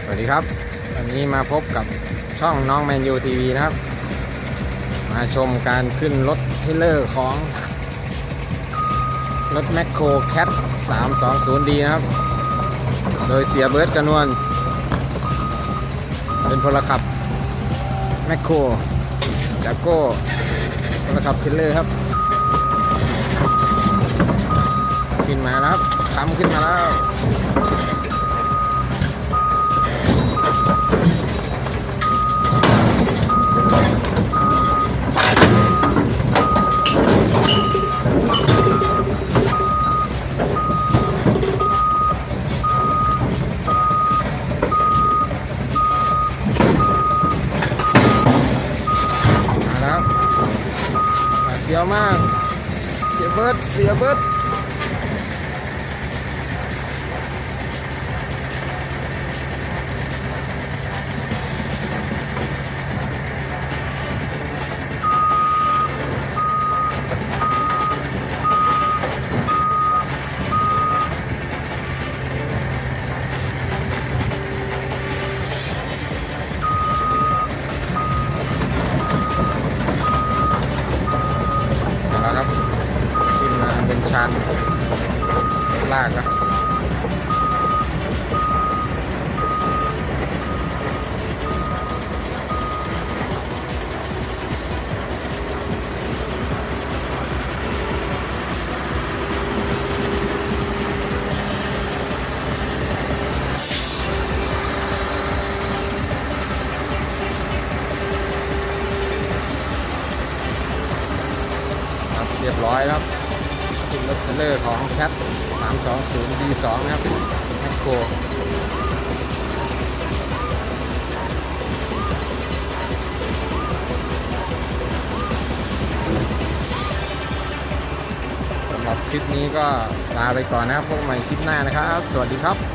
สวัสดีครับวันนี้มาพบกับช่องน้องแมนยูทีวีนะครับมาชมการขึ้นรถเทรลเลอร์ของรถแมคโครแคท 320D นะครับโดยเสียเบิร์ดกระนวลเป็นพลขับแมคโครจากโก้พลขับเทรลเลอร์ครับขึ้นมาแล้วครับทำขึ้นมาแล้วเสียวมากเสียเบิร์ดสำหลากนะเรียบร้อยครับขึ้นรถเทรลเลอร์ของแคท 320D2 นะครับแมคโครสำหรับคลิปนี้ก็ลาไปก่อนนะครับพบกันใหม่คลิปหน้านะครับสวัสดีครับ